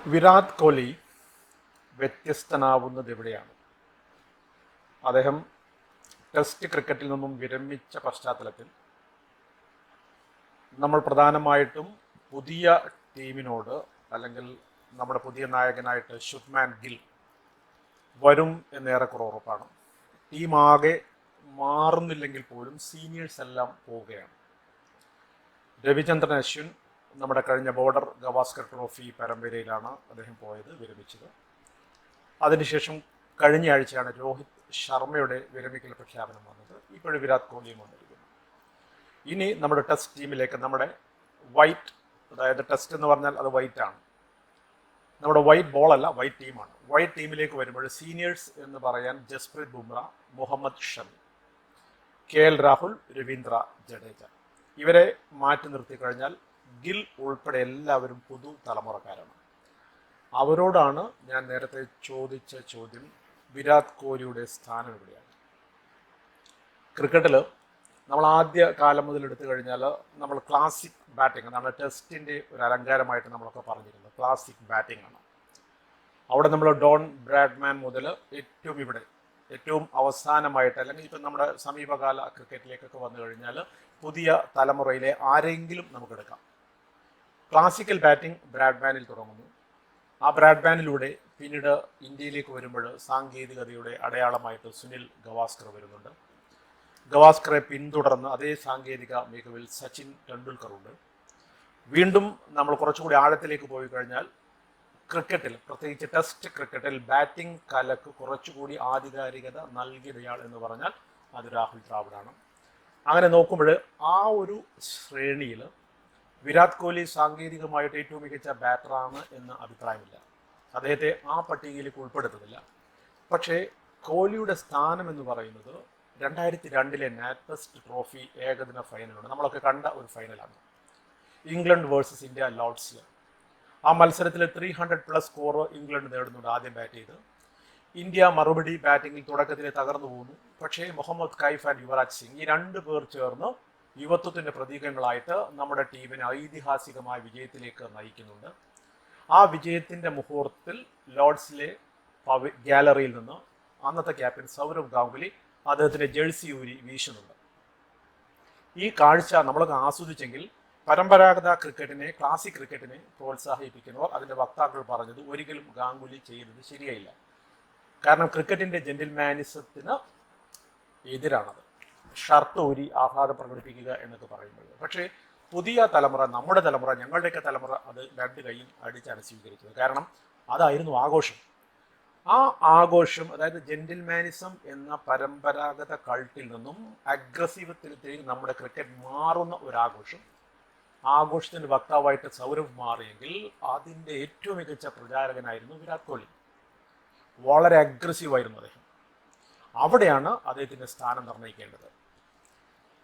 വിരാട് കോഹ്ലി വ്യത്യസ്തനാവുന്നത് എവിടെയാണ്? അദ്ദേഹം ടെസ്റ്റ് ക്രിക്കറ്റിൽ നിന്നും വിരമിച്ച പശ്ചാത്തലത്തിൽ നമ്മൾ പ്രധാനമായിട്ടും പുതിയ ടീമിനോട്, അല്ലെങ്കിൽ നമ്മുടെ പുതിയ നായകനായിട്ട് ശുഭ്മാൻ ഗിൽ വരും എന്നേറെക്കുറെ ഉറപ്പാണ്. ടീം ആകെ മാറുന്നില്ലെങ്കിൽ പോലും സീനിയേഴ്സ് എല്ലാം പോവുകയാണ്. രവിചന്ദ്രൻ അശ്വിൻ നമ്മുടെ കഴിഞ്ഞ ബോർഡർ ഗവാസ്കർ ട്രോഫി പരമ്പരയിലാണ് അദ്ദേഹം പോയത്, വിരമിച്ചത്. അതിനുശേഷം കഴിഞ്ഞ ആഴ്ചയാണ് രോഹിത് ശർമ്മയുടെ വിരമിക്കൽ പ്രഖ്യാപനം വന്നത്. ഇപ്പോഴും വിരാട് കോഹ്ലിയും വന്നിരിക്കുന്നു. ഇനി നമ്മുടെ ടെസ്റ്റ് ടീമിലേക്ക് നമ്മുടെ വൈറ്റ്, അതായത് ടെസ്റ്റ് എന്ന് പറഞ്ഞാൽ അത് വൈറ്റ് ആണ്, നമ്മുടെ വൈറ്റ് ബോൾ അല്ല, വൈറ്റ് ടീമാണ്. വൈറ്റ് ടീമിലേക്ക് വരുമ്പോൾ സീനിയേഴ്സ് എന്ന് പറയാൻ ജസ്പ്രീത് ബുംറ, മുഹമ്മദ് ഷമി, KL രാഹുൽ, രവീന്ദ്ര ജഡേജ, ഇവരെ മാറ്റി നിർത്തി കഴിഞ്ഞാൽ ഗിൽ ഉൾപ്പെടെ എല്ലാവരും പുതു തലമുറക്കാരാണ്. അവരോടാണ് ഞാൻ നേരത്തെ ചോദിച്ച ചോദ്യം, വിരാട് കോഹ്ലിയുടെ സ്ഥാനം എവിടെയാണ്? ക്രിക്കറ്റിൽ നമ്മൾ ആദ്യ കാലം മുതൽ എടുത്തു കഴിഞ്ഞാൽ നമ്മൾ ക്ലാസിക് ബാറ്റിംഗ്, നമ്മുടെ ടെസ്റ്റിൻ്റെ ഒരു അലങ്കാരമായിട്ട് നമ്മളൊക്കെ പറഞ്ഞിരുന്നത് ക്ലാസിക് ബാറ്റിംഗ് ആണ്. അവിടെ നമ്മൾ ഡോൺ ബ്രാഡ്മാൻ മുതൽ ഏറ്റവും അവസാനമായിട്ട്, അല്ലെങ്കിൽ ഇപ്പം നമ്മുടെ സമീപകാല ക്രിക്കറ്റിലേക്കൊക്കെ വന്നു കഴിഞ്ഞാൽ പുതിയ തലമുറയിലെ ആരെങ്കിലും നമുക്കെടുക്കാം. ക്ലാസിക്കൽ ബാറ്റിംഗ് ബ്രാഡ്മാനിൽ തുടങ്ങുന്നു. ആ ബ്രാഡ്മാനിലൂടെ പിന്നീട് ഇന്ത്യയിലേക്ക് വരുമ്പോൾ സാങ്കേതികതയുടെ അടയാളമായിട്ട് സുനിൽ ഗവാസ്കർ വരുന്നുണ്ട്. ഗവാസ്കറെ പിന്തുടർന്ന് അതേ സാങ്കേതിക മികവിൽ സച്ചിൻ ടെണ്ടുൽക്കർ ഉണ്ട്. വീണ്ടും നമ്മൾ കുറച്ചുകൂടി ആഴത്തിലേക്ക് പോയി കഴിഞ്ഞാൽ ക്രിക്കറ്റിൽ, പ്രത്യേകിച്ച് ടെസ്റ്റ് ക്രിക്കറ്റിൽ ബാറ്റിംഗ് കലക്ക് കുറച്ചുകൂടി ആധികാരികത നൽകിയയാൾ എന്ന് പറഞ്ഞാൽ അത് രാഹുൽ ദ്രാവിഡാണ്. അങ്ങനെ നോക്കുമ്പോൾ ആ ഒരു ശ്രേണിയിൽ വിരാട് കോഹ്ലി സാങ്കേതികമായിട്ട് ഏറ്റവും മികച്ച ബാറ്ററാണ് എന്ന അഭിപ്രായമില്ല. അദ്ദേഹത്തെ ആ പട്ടികയിലേക്ക് ഉൾപ്പെടുത്തുന്നില്ല. പക്ഷേ കോഹ്ലിയുടെ സ്ഥാനം എന്ന് പറയുന്നത് 2002 നാറ്റ്വെസ്റ്റ് ട്രോഫി ഏകദിന ഫൈനലുണ്ട്. നമ്മളൊക്കെ കണ്ട ഒരു ഫൈനലാണ്, ഇംഗ്ലണ്ട് വേഴ്സസ് ഇന്ത്യ ലോർഡ്സിൽ. ആ മത്സരത്തിൽ 300+ സ്കോർ ഇംഗ്ലണ്ട് നേടുന്നുണ്ട് ആദ്യം ബാറ്റ് ചെയ്ത്. ഇന്ത്യ മറുപടി ബാറ്റിങ്ങിൽ തുടക്കത്തിൽ തകർന്നു പോകുന്നു. പക്ഷേ മുഹമ്മദ് കൈഫ് ആൻഡ് യുവരാജ് സിംഗ്, ഈ 2 പേർ ചേർന്ന് യുവത്വത്തിൻ്റെ പ്രതീകങ്ങളായിട്ട് നമ്മുടെ ടീമിനെ ഐതിഹാസികമായ വിജയത്തിലേക്ക് നയിക്കുന്നുണ്ട്. ആ വിജയത്തിൻ്റെ മുഹൂർത്തത്തിൽ ലോർഡ്സിലെ ഗാലറിയിൽ നിന്ന് അന്നത്തെ ക്യാപ്റ്റൻ സൗരവ് ഗാംഗുലി അദ്ദേഹത്തിൻ്റെ ജേഴ്സി ഊരി വീശുന്നുണ്ട്. ഈ കാഴ്ച നമ്മളൊക്കെ ആസ്വദിച്ചെങ്കിൽ പരമ്പരാഗത ക്രിക്കറ്റിനെ, ക്ലാസിക് ക്രിക്കറ്റിനെ പ്രോത്സാഹിപ്പിക്കുന്നവർ, അതിൻ്റെ വക്താക്കൾ പറഞ്ഞത് ഒരിക്കലും ഗാംഗുലി ചെയ്യുന്നത് ശരിയായില്ല. കാരണം ക്രിക്കറ്റിൻ്റെ ജെന്റിൽമാനിസത്തിന് എതിരാണത്, ഷർട്ട് ഊരി ആഹ്ലാദം പ്രകടിപ്പിക്കുക എന്നൊക്കെ പറയുമ്പോൾ. പക്ഷേ പുതിയ തലമുറ, നമ്മുടെ തലമുറ, ഞങ്ങളുടെയൊക്കെ തലമുറ അത് 2 കൈയും അടിച്ചാണ് സ്വീകരിക്കുന്നത്. കാരണം അതായിരുന്നു ആഘോഷം. ആ ആഘോഷം, അതായത് ജെന്റിൽമാനിസം എന്ന പരമ്പരാഗത കൾട്ടിൽ നിന്നും അഗ്രസീവത്തിലേക്ക് നമ്മുടെ ക്രിക്കറ്റ് മാറുന്ന ഒരു ആഘോഷത്തിൻ്റെ വക്താവായിട്ട് സൗരവ് മാറിയെങ്കിൽ അതിൻ്റെ ഏറ്റവും മികച്ച പ്രചാരകനായിരുന്നു വിരാട് കോഹ്ലി. വളരെ അഗ്രസീവായിരുന്നു അദ്ദേഹം. അവിടെയാണ് അദ്ദേഹത്തിൻ്റെ സ്ഥാനം നിർണ്ണയിക്കേണ്ടത്.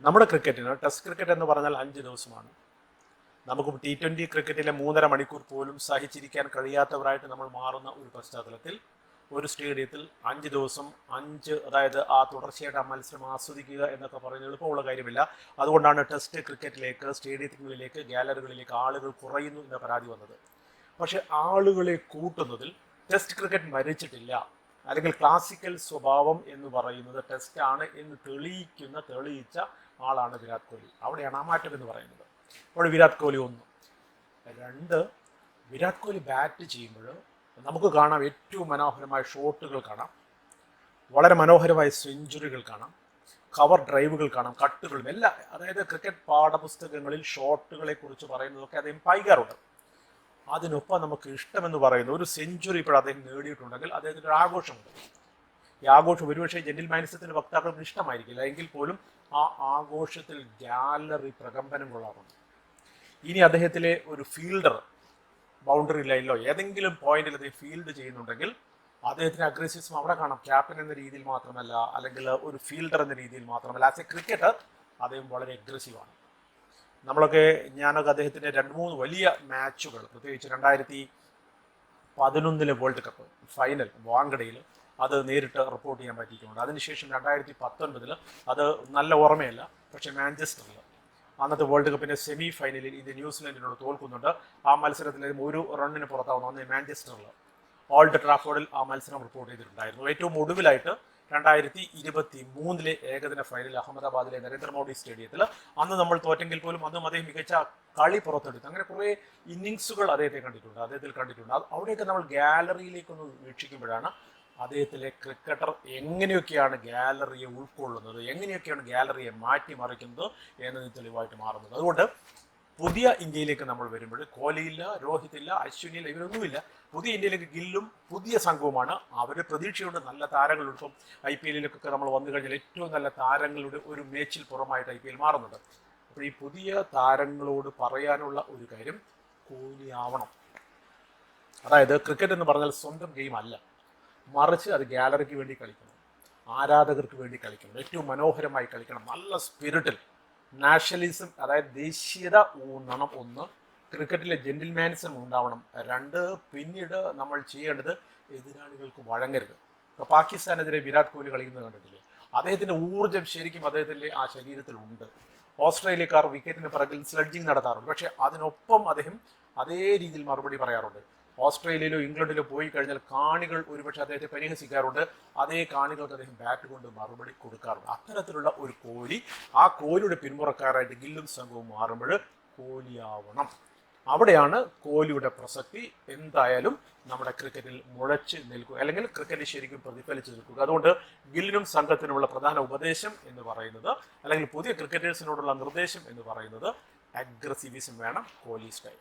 നമ്മുടെ ക്രിക്കറ്റിന്, ടെസ്റ്റ് ക്രിക്കറ്റ് എന്ന് പറഞ്ഞാൽ 5 ദിവസമാണ്. നമുക്ക് T20 ക്രിക്കറ്റിലെ 3.5 മണിക്കൂർ പോലും സഹിച്ചിരിക്കാൻ കഴിയാത്തവരായിട്ട് നമ്മൾ മാറുന്ന ഒരു പശ്ചാത്തലത്തിൽ ഒരു സ്റ്റേഡിയത്തിൽ 5 ദിവസം, അതായത് ആ തുടർച്ചയായിട്ട് ആ മത്സരം ആസ്വദിക്കുക എന്നൊക്കെ പറയുന്നത് എളുപ്പമുള്ള കാര്യമില്ല. അതുകൊണ്ടാണ് ടെസ്റ്റ് ക്രിക്കറ്റിലേക്ക്, സ്റ്റേഡിയങ്ങളിലേക്ക്, ഗാലറികളിലേക്ക് ആളുകൾ കുറയുന്നു എന്ന പരാതി വന്നത്. പക്ഷെ ആളുകളെ കൂട്ടുന്നതിൽ ടെസ്റ്റ് ക്രിക്കറ്റ് മരിച്ചിട്ടില്ല, അല്ലെങ്കിൽ ക്ലാസിക്കൽ സ്വഭാവം എന്ന് പറയുന്നത് ടെസ്റ്റ് ആണ് എന്ന് തെളിയിച്ച ആളാണ് വിരാട് കോഹ്ലി. അവിടെയാണ് ആ മാറ്റം എന്ന് പറയുന്നത്. അപ്പോൾ വിരാട് കോഹ്ലി 1. 2, വിരാട് കോഹ്ലി ബാറ്റ് ചെയ്യുമ്പോൾ നമുക്ക് കാണാം ഏറ്റവും മനോഹരമായ ഷോട്ടുകൾ കാണാം, വളരെ മനോഹരമായ സെഞ്ചുറികൾ കാണാം, കവർ ഡ്രൈവുകൾ കാണാം, കട്ടുകളും എല്ലാം. അതായത് ക്രിക്കറ്റ് പാഠപുസ്തകങ്ങളിൽ ഷോട്ടുകളെ കുറിച്ച് പറയുന്നതൊക്കെ അദ്ദേഹം പായിക്കാറുണ്ട്. അതിനൊപ്പം നമുക്ക് ഇഷ്ടമെന്ന് പറയുന്ന ഒരു സെഞ്ചുറി ഇപ്പോൾ അദ്ദേഹം നേടിയിട്ടുണ്ടെങ്കിൽ അദ്ദേഹത്തിൻ്റെ ഒരു ആഘോഷമുണ്ട്. ഈ ആഘോഷം ഒരുപക്ഷെ ജെന്റിൽമാനിസത്തിൻ്റെ വക്താക്കൾക്ക് ഇഷ്ടമായിരിക്കില്ല, എങ്കിൽ പോലും ആ ആഘോഷത്തിൽ ഗാലറി പ്രകമ്പനം കൊള്ളാറുണ്ട്. ഇനി അദ്ദേഹത്തിലെ ഒരു ഫീൽഡർ ബൗണ്ടറി ലൈനിലോ ഏതെങ്കിലും പോയിന്റിൽ അദ്ദേഹം ഫീൽഡ് ചെയ്യുന്നുണ്ടെങ്കിൽ അദ്ദേഹത്തിന് അഗ്രസീവ്സം അവിടെ കാണാം. ക്യാപ്റ്റൻ എന്ന രീതിയിൽ മാത്രമല്ല, അല്ലെങ്കിൽ ഒരു ഫീൽഡർ എന്ന രീതിയിൽ മാത്രമല്ല, ആസ് എ ക്രിക്കറ്റർ അദ്ദേഹം വളരെ അഗ്രസീവാണ്. ഞാനൊക്കെ അദ്ദേഹത്തിൻ്റെ 2-3 വലിയ മാച്ചുകൾ, പ്രത്യേകിച്ച് 2011 വേൾഡ് കപ്പ് ഫൈനൽ വാങ്കഡയിൽ അത് നേരിട്ട് റിപ്പോർട്ട് ചെയ്യാൻ പറ്റിയിട്ടുണ്ട്. അതിനുശേഷം 2019 അത് നല്ല ഓർമ്മയല്ല, പക്ഷേ മാഞ്ചസ്റ്ററിൽ അന്നത്തെ വേൾഡ് കപ്പിന്റെ സെമി ഫൈനലിൽ ഇന്ത്യ ന്യൂസിലൻഡിനോട് തോൽക്കുന്നുണ്ട്. ആ മത്സരത്തിൽ ഒരു റണ്ണിന് പുറത്താവുന്നു. അന്ന് മാഞ്ചസ്റ്ററിൽ ഓൾഡ് ട്രാഫോർഡിൽ ആ മത്സരം റിപ്പോർട്ട് ചെയ്തിട്ടുണ്ടായിരുന്നു. ഏറ്റവും ഒടുവിലായിട്ട് 2023 ഏകദിന ഫൈനൽ അഹമ്മദാബാദിലെ നരേന്ദ്രമോദി സ്റ്റേഡിയത്തിൽ അന്ന് നമ്മൾ തോറ്റെങ്കിൽ പോലും അന്നും അദ്ദേഹം മികച്ച കളി പുറത്തെടുത്തു. അങ്ങനെ കുറേ ഇന്നിങ്സുകൾ അദ്ദേഹത്തെ അദ്ദേഹത്തിൽ കണ്ടിട്ടുണ്ട്. അവിടെയൊക്കെ നമ്മൾ ഗാലറിയിലേക്കൊന്ന് വീക്ഷിക്കുമ്പോഴാണ് അദ്ദേഹത്തിലെ ക്രിക്കറ്റർ എങ്ങനെയൊക്കെയാണ് ഗാലറിയെ ഉൾക്കൊള്ളുന്നത്, എങ്ങനെയൊക്കെയാണ് ഗാലറിയെ മാറ്റിമറിക്കുന്നത് എന്നതിന് തെളിവായിട്ട് മാറുന്നത്. അതുകൊണ്ട് പുതിയ ഇന്ത്യയിലേക്ക് നമ്മൾ വരുമ്പോൾ കോഹ്ലിയില്ല, രോഹിത്തില്ല, അശ്വിനിയില്ല, ഇവരൊന്നുമില്ല. പുതിയ ഇന്ത്യയിലേക്ക് ഗില്ലും പുതിയ സംഘവുമാണ്. അവർ പ്രതീക്ഷയുണ്ട് നല്ല താരങ്ങളുണ്ട്. ഇപ്പം IPL-ലേക്കൊക്കെ നമ്മൾ വന്നു കഴിഞ്ഞാൽ ഏറ്റവും നല്ല താരങ്ങളുടെ ഒരു മേച്ചിൽ പുറമായിട്ട് IPL മാറുന്നുണ്ട്. അപ്പോൾ ഈ പുതിയ താരങ്ങളോട് പറയാനുള്ള ഒരു കാര്യം, കോഹ്ലി ആവണം. അതായത് ക്രിക്കറ്റ് എന്ന് പറഞ്ഞാൽ സ്വന്തം ഗെയിം അല്ല, മറിച്ച് അത് ഗാലറിക്ക് വേണ്ടി കളിക്കണം, ആരാധകർക്ക് വേണ്ടി കളിക്കണം, ഏറ്റവും മനോഹരമായി കളിക്കണം, നല്ല സ്പിരിറ്റിൽ. നാഷണലിസം, അതായത് ദേശീയത ഊന്നണം. ഒന്ന്, ക്രിക്കറ്റിലെ ജെന്റിൽമാനിസം ഉണ്ടാവണം. രണ്ട്, പിന്നീട് നമ്മൾ ചെയ്യേണ്ടത് എതിരാളികൾക്ക് വഴങ്ങരുത്. ഇപ്പോൾ പാകിസ്ഥാനെതിരെ വിരാട് കോഹ്ലി കളിക്കുന്നത് കണ്ടിട്ടില്ലേ? അദ്ദേഹത്തിൻ്റെ ഊർജ്ജം ശരിക്കും അദ്ദേഹത്തിൻ്റെ ആ ശരീരത്തിലുണ്ട്. ഓസ്ട്രേലിയക്കാർ വിക്കറ്റിന് പിറകിൽ സ്ലെഡ്ജിങ് നടത്താറുണ്ട്, പക്ഷേ അതിനൊപ്പം അദ്ദേഹം അതേ രീതിയിൽ മറുപടി പറയാറുണ്ട്. ഓസ്ട്രേലിയയിലോ ഇംഗ്ലണ്ടിലോ പോയി കഴിഞ്ഞാൽ കാണികൾ ഒരുപക്ഷെ അദ്ദേഹത്തെ പരിഹസിക്കാറുണ്ട്. അതേ കാണികൾക്ക് അദ്ദേഹം ബാറ്റ് കൊണ്ട് മറുപടി കൊടുക്കാറുണ്ട്. അത്തരത്തിലുള്ള ഒരു കോഹ്ലി, ആ കോഹ്ലിയുടെ പിന്മുറക്കാരായിട്ട് ഗില്ലും സംഘവും മാറുമ്പോൾ കോഹ്ലിയാവണം. അവിടെയാണ് കോഹ്ലിയുടെ പ്രസക്തി എന്തായാലും നമ്മുടെ ക്രിക്കറ്റിൽ മുഴച്ച് നിൽക്കുക, അല്ലെങ്കിൽ ക്രിക്കറ്റ് ശരിക്കും പ്രതിഫലിച്ച് നിൽക്കുക. അതുകൊണ്ട് ഗില്ലിനും സംഘത്തിനുമുള്ള പ്രധാന ഉപദേശം എന്ന് പറയുന്നത്, അല്ലെങ്കിൽ പുതിയ ക്രിക്കറ്റേഴ്സിനോടുള്ള നിർദ്ദേശം എന്ന് പറയുന്നത്, അഗ്രസീവിസം വേണം, കോഹ്ലി സ്റ്റൈൽ.